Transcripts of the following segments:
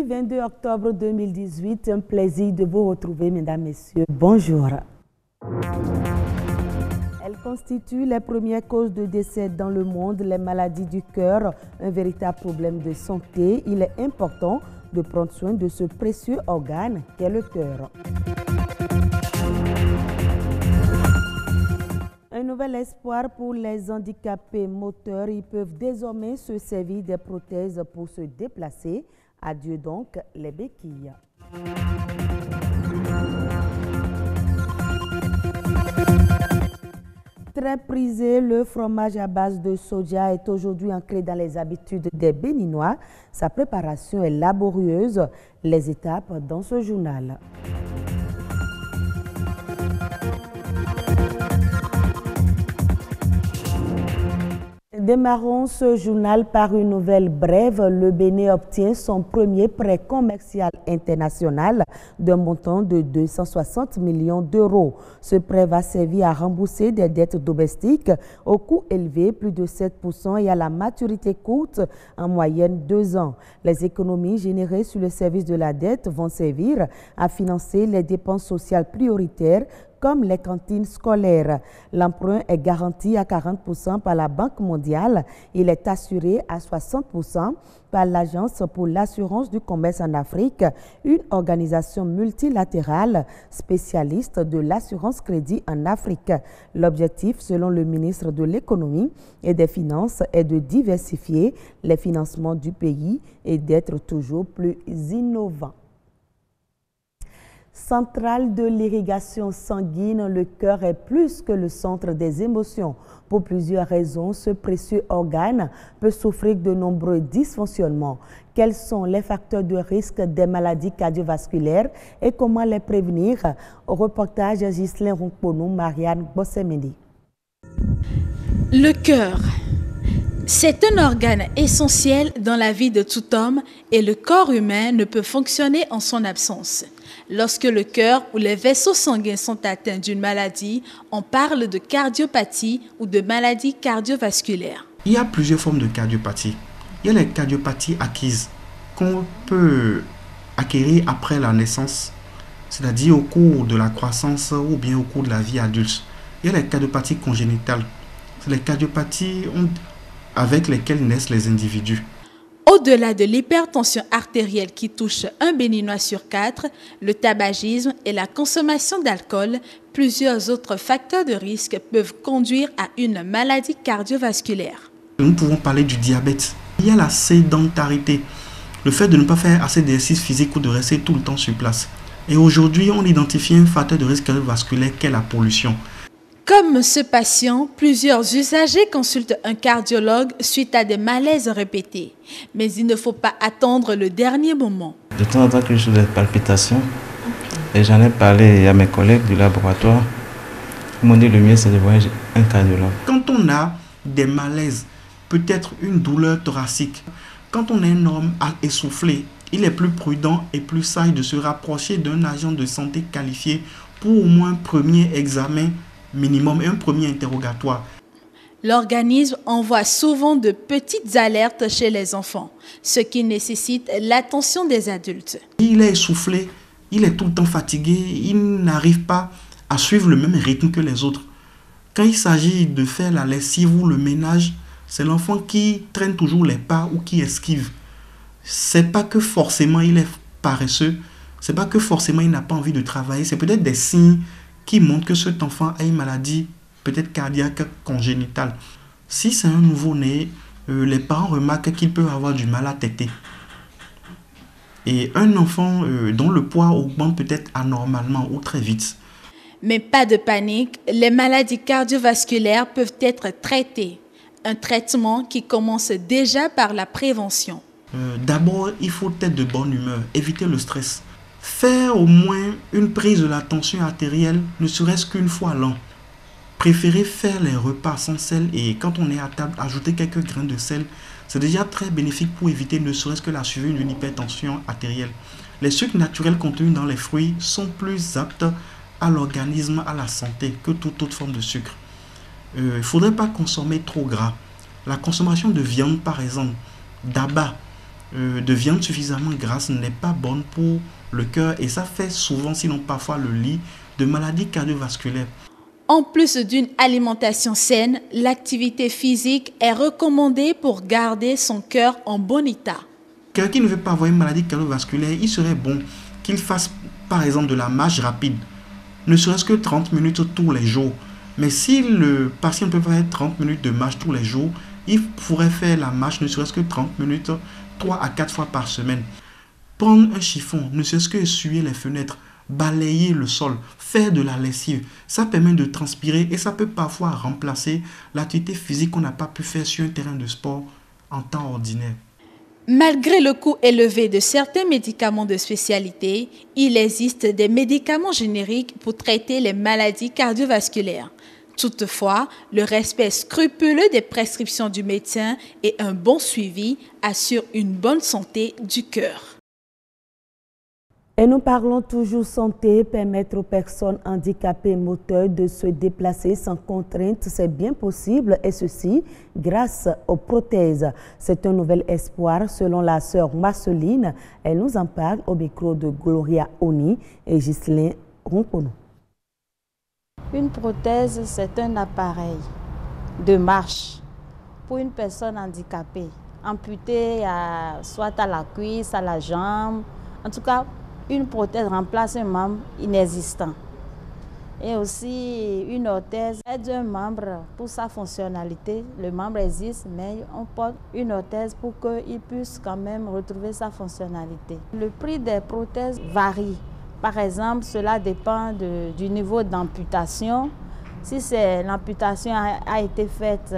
22 octobre 2018, un plaisir de vous retrouver, mesdames, messieurs. Bonjour. Elle constitue les premières causes de décès dans le monde, les maladies du cœur, un véritable problème de santé. Il est important de prendre soin de ce précieux organe qu'est le cœur. Un nouvel espoir pour les handicapés moteurs. Ils peuvent désormais se servir des prothèses pour se déplacer. Adieu donc les béquilles. Très prisé, le fromage à base de soja est aujourd'hui ancré dans les habitudes des Béninois. Sa préparation est laborieuse. Les étapes dans ce journal. Démarrons ce journal par une nouvelle brève. Le Bénin obtient son premier prêt commercial international d'un montant de 260 millions d'euros. Ce prêt va servir à rembourser des dettes domestiques au coût élevé, plus de 7%, et à la maturité courte, en moyenne 2 ans. Les économies générées sur le service de la dette vont servir à financer les dépenses sociales prioritaires comme les cantines scolaires. L'emprunt est garanti à 40% par la Banque mondiale. Il est assuré à 60% par l'Agence pour l'assurance du commerce en Afrique, une organisation multilatérale spécialiste de l'assurance crédit en Afrique. L'objectif, selon le ministre de l'Économie et des Finances, est de diversifier les financements du pays et d'être toujours plus innovant. Centrale de l'irrigation sanguine, le cœur est plus que le centre des émotions. Pour plusieurs raisons, ce précieux organe peut souffrir de nombreux dysfonctionnements. Quels sont les facteurs de risque des maladies cardiovasculaires et comment les prévenir? Au reportage Ghislain Ronkponou, Marianne Bossemedi. Le cœur. C'est un organe essentiel dans la vie de tout homme et le corps humain ne peut fonctionner en son absence. Lorsque le cœur ou les vaisseaux sanguins sont atteints d'une maladie, on parle de cardiopathie ou de maladie cardiovasculaire. Il y a plusieurs formes de cardiopathie. Il y a les cardiopathies acquises qu'on peut acquérir après la naissance, c'est-à-dire au cours de la croissance ou bien au cours de la vie adulte. Il y a les cardiopathies congénitales. C'est les cardiopathies avec lesquelles naissent les individus. Au-delà de l'hypertension artérielle qui touche un Béninois sur 4, le tabagisme et la consommation d'alcool, plusieurs autres facteurs de risque peuvent conduire à une maladie cardiovasculaire. Nous pouvons parler du diabète. Il y a la sédentarité, le fait de ne pas faire assez d'exercice physique ou de rester tout le temps sur place. Et aujourd'hui, on identifie un facteur de risque cardiovasculaire qu'est la pollution. Comme ce patient, plusieurs usagers consultent un cardiologue suite à des malaises répétés. Mais il ne faut pas attendre le dernier moment. De temps en temps que j'ai des palpitations, et j'en ai parlé à mes collègues du laboratoire, ils m'ont dit le mieux c'est de voir un cardiologue. Quand on a des malaises, peut-être une douleur thoracique, quand on est un homme essoufflé, il est plus prudent et plus sage de se rapprocher d'un agent de santé qualifié pour au moins un premier examen minimum et un premier interrogatoire. L'organisme envoie souvent de petites alertes chez les enfants, ce qui nécessite l'attention des adultes. Il est essoufflé, il est tout le temps fatigué, il n'arrive pas à suivre le même rythme que les autres. Quand il s'agit de faire la lessive ou le ménage, c'est l'enfant qui traîne toujours les pas ou qui esquive. C'est pas que forcément il est paresseux, c'est pas que forcément il n'a pas envie de travailler, c'est peut-être des signes qui montre que cet enfant a une maladie peut-être cardiaque congénitale. Si c'est un nouveau-né, les parents remarquent qu'il peut avoir du mal à téter. Et un enfant dont le poids augmente peut-être anormalement ou très vite. Mais pas de panique, les maladies cardiovasculaires peuvent être traitées. Un traitement qui commence déjà par la prévention. D'abord, il faut être de bonne humeur, éviter le stress. Faire au moins une prise de la tension artérielle, ne serait-ce qu'une fois l'an. Préférez faire les repas sans sel et quand on est à table, ajouter quelques grains de sel. C'est déjà très bénéfique pour éviter ne serait-ce que la survenue d'une hypertension artérielle. Les sucres naturels contenus dans les fruits sont plus aptes à l'organisme, à la santé que toute autre forme de sucre. Il ne faudrait pas consommer trop gras. La consommation de viande, par exemple, d'abat, de viande suffisamment grasse n'est pas bonne pour le cœur et ça fait souvent, sinon parfois, le lit de maladies cardiovasculaires. En plus d'une alimentation saine, l'activité physique est recommandée pour garder son cœur en bon état. Quelqu'un qui ne veut pas avoir une maladie cardiovasculaire, il serait bon qu'il fasse par exemple de la marche rapide, ne serait-ce que 30 minutes tous les jours. Mais si le patient peut faire 30 minutes de marche tous les jours, il pourrait faire la marche ne serait-ce que 30 minutes 3 à 4 fois par semaine. Prendre un chiffon, ne serait-ce que essuyer les fenêtres, balayer le sol, faire de la lessive, ça permet de transpirer et ça peut parfois remplacer l'activité physique qu'on n'a pas pu faire sur un terrain de sport en temps ordinaire. Malgré le coût élevé de certains médicaments de spécialité, il existe des médicaments génériques pour traiter les maladies cardiovasculaires. Toutefois, le respect scrupuleux des prescriptions du médecin et un bon suivi assurent une bonne santé du cœur. Et nous parlons toujours santé, permettre aux personnes handicapées moteurs de se déplacer sans contrainte, c'est bien possible et ceci grâce aux prothèses. C'est un nouvel espoir selon la sœur Marceline. Elle nous en parle au micro de Gloria Oni et Ghislain Roncono. Une prothèse, c'est un appareil de marche pour une personne handicapée, amputée soit à la cuisse, à la jambe, en tout cas, une prothèse remplace un membre inexistant. Et aussi, une orthèse aide un membre pour sa fonctionnalité. Le membre existe, mais on porte une orthèse pour qu'il puisse quand même retrouver sa fonctionnalité. Le prix des prothèses varie. Par exemple, cela dépend du niveau d'amputation. Si l'amputation a été faite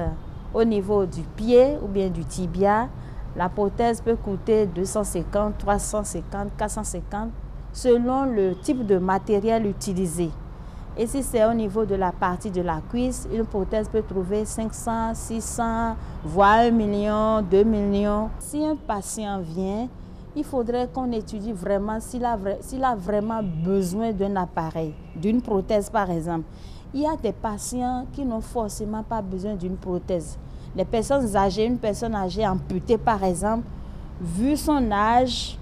au niveau du pied ou bien du tibia, la prothèse peut coûter 250, 350, 450 selon le type de matériel utilisé. Et si c'est au niveau de la partie de la cuisse, une prothèse peut trouver 500, 600, voire 1 million, 2 millions. Si un patient vient, il faudrait qu'on étudie vraiment s'il a vraiment besoin d'un appareil, d'une prothèse par exemple. Il y a des patients qui n'ont forcément pas besoin d'une prothèse. Les personnes âgées, une personne âgée amputée par exemple, vu son âge,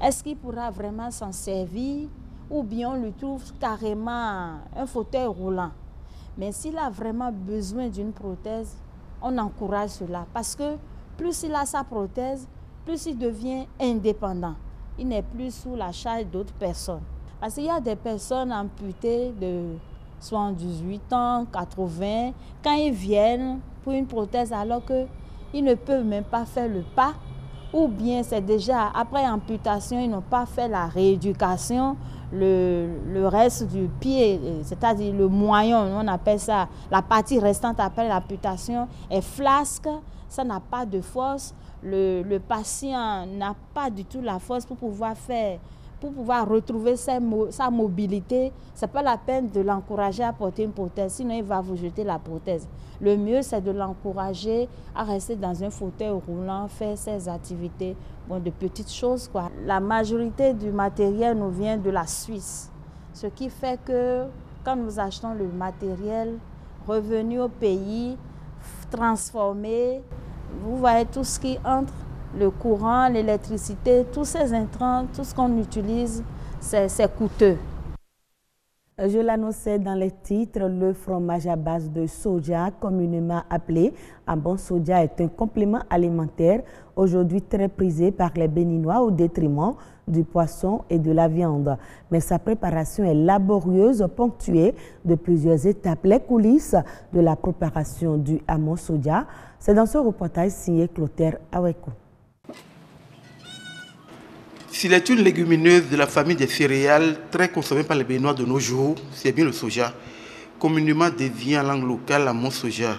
est-ce qu'il pourra vraiment s'en servir ou bien on lui trouve carrément un fauteuil roulant. Mais s'il a vraiment besoin d'une prothèse, on encourage cela parce que plus il a sa prothèse, plus il devient indépendant. Il n'est plus sous la charge d'autres personnes. Parce qu'il y a des personnes amputées de 78 ans, 80, quand ils viennent pour une prothèse alors qu'ils ne peuvent même pas faire le pas, ou bien c'est déjà après amputation, ils n'ont pas fait la rééducation, le reste du pied, c'est-à-dire le moyon, on appelle ça, la partie restante après l'amputation est flasque, ça n'a pas de force, le patient n'a pas du tout la force pour pouvoir retrouver sa mobilité. Ce n'est pas la peine de l'encourager à porter une prothèse, sinon il va vous jeter la prothèse. Le mieux, c'est de l'encourager à rester dans un fauteuil roulant, faire ses activités, de petites choses, quoi. La majorité du matériel nous vient de la Suisse, ce qui fait que quand nous achetons le matériel, revenu au pays, transformé, vous voyez tout ce qui entre, le courant, l'électricité, tous ces intrants, tout ce qu'on utilise, c'est coûteux. Je l'annonçais dans les titres, le fromage à base de soja, communément appelé ambon soja, est un complément alimentaire aujourd'hui très prisé par les Béninois au détriment du poisson et de la viande. Mais sa préparation est laborieuse, ponctuée de plusieurs étapes. Les coulisses de la préparation du ambon soja, c'est dans ce reportage signé Clotaire Awekou. S'il est une légumineuse de la famille des céréales très consommée par les Béninois de nos jours, c'est bien le soja, communément désigné en langue locale ambon soja.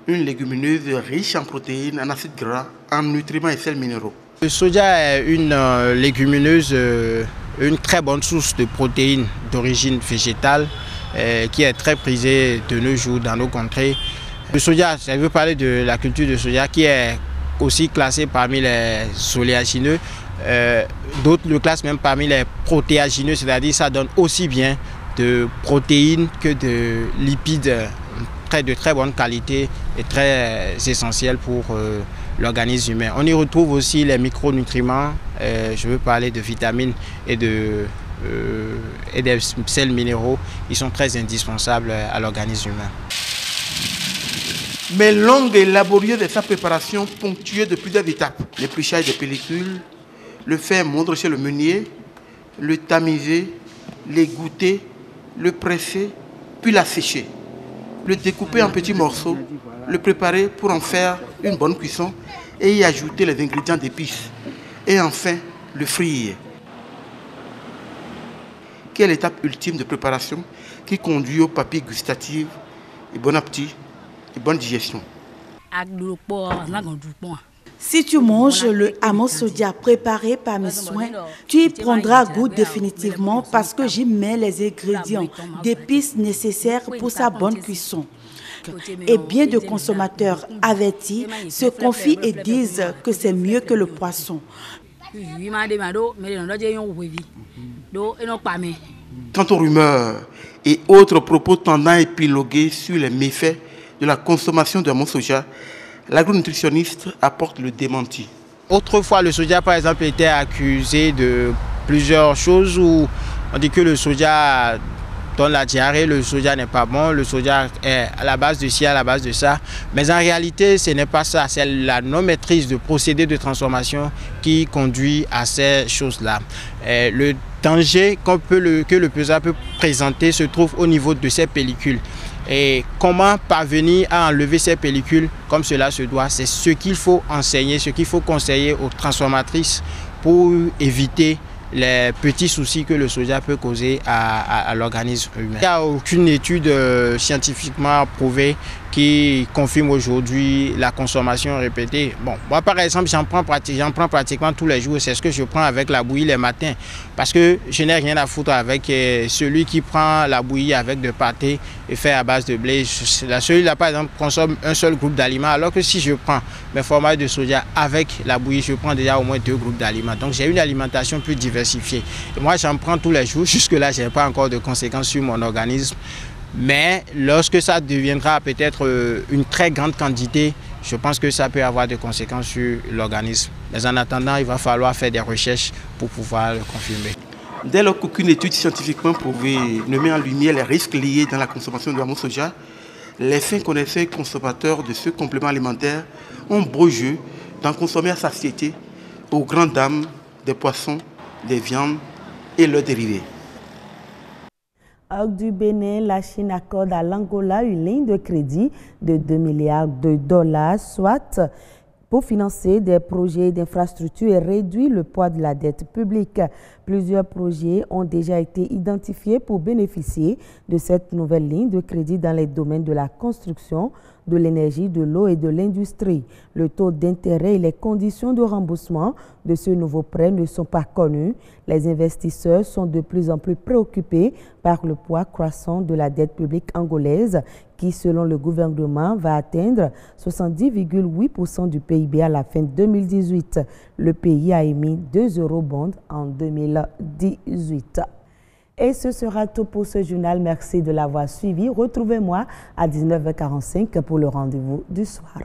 Une légumineuse riche en protéines, en acides gras, en nutriments et sels minéraux. Le soja est une légumineuse, une très bonne source de protéines d'origine végétale qui est très prisée de nos jours dans nos contrées. Le soja, je veux parler de la culture de soja qui est aussi classée parmi les oléagineux. D'autres le classent même parmi les protéagineux, c'est-à-dire ça donne aussi bien de protéines que de lipides de très bonne qualité et très essentiels pour l'organisme humain. On y retrouve aussi les micronutriments, je veux parler de vitamines et des sels minéraux. Ils sont très indispensables à l'organisme humain. Mais longue et laborieuse est sa préparation, ponctuée de plusieurs étapes. L'épluchage des pellicules, le faire moudre chez le meunier, le tamiser, l'égoutter, le presser, puis la sécher. Le découper en petits morceaux, le préparer pour en faire une bonne cuisson et y ajouter les ingrédients d'épices. Et enfin, le frire. Quelle étape ultime de préparation qui conduit aux papilles gustatives et bon appétit et bonne digestion. Si tu manges le hamon sodia préparé par mes soins, tu y prendras goût définitivement parce que j'y mets les ingrédients d'épices nécessaires pour sa bonne cuisson. Et bien de consommateurs avertis se confient et disent que c'est mieux que le poisson. Quant aux rumeurs et autres propos tendant à épiloguer sur les méfaits de la consommation de hamon soja, l'agronutritionniste apporte le démenti. Autrefois, le soja, par exemple, était accusé de plusieurs choses où on dit que le soja donne la diarrhée, le soja n'est pas bon, le soja est à la base de ci, à la base de ça. Mais en réalité, ce n'est pas ça. C'est la non-maîtrise de procédés de transformation qui conduit à ces choses-là. Le danger que le pesant peut présenter se trouve au niveau de ces pellicules. Et comment parvenir à enlever ces pellicules comme cela se doit, c'est ce qu'il faut enseigner, ce qu'il faut conseiller aux transformatrices pour éviter les petits soucis que le soja peut causer à l'organisme humain. Il n'y a aucune étude scientifiquement prouvée qui confirme aujourd'hui la consommation répétée. Bon, moi par exemple, j'en prends pratiquement tous les jours. C'est ce que je prends avec la bouillie les matins. Parce que je n'ai rien à foutre avec celui qui prend la bouillie avec de pâté et fait à base de blé. Celui-là, par exemple, consomme un seul groupe d'aliments. Alors que si je prends mes fromages de soja avec la bouillie, je prends déjà au moins 2 groupes d'aliments. Donc j'ai une alimentation plus diversifiée. Et moi, j'en prends tous les jours. Jusque-là, je n'ai pas encore de conséquences sur mon organisme. Mais lorsque ça deviendra peut-être une très grande quantité, je pense que ça peut avoir des conséquences sur l'organisme. Mais en attendant, il va falloir faire des recherches pour pouvoir le confirmer. Dès lors qu'aucune étude scientifiquement prouvée ne met en lumière les risques liés dans la consommation de hamon soja, les fins connaisseurs consommateurs de ce complément alimentaire ont beau jeu d'en consommer à satiété aux grandes dames des poissons, des viandes et leurs dérivés. Du Bénin, la Chine accorde à l'Angola une ligne de crédit de 2 milliards de dollars, soit pour financer des projets d'infrastructure et réduire le poids de la dette publique. Plusieurs projets ont déjà été identifiés pour bénéficier de cette nouvelle ligne de crédit dans les domaines de la construction, de l'énergie, de l'eau et de l'industrie. Le taux d'intérêt et les conditions de remboursement de ce nouveau prêt ne sont pas connus. Les investisseurs sont de plus en plus préoccupés par le poids croissant de la dette publique angolaise qui, selon le gouvernement, va atteindre 70,8% du PIB à la fin 2018. Le pays a émis 2 eurobonds en 2018. Et ce sera tout pour ce journal. Merci de l'avoir suivi. Retrouvez-moi à 19h45 pour le rendez-vous du soir.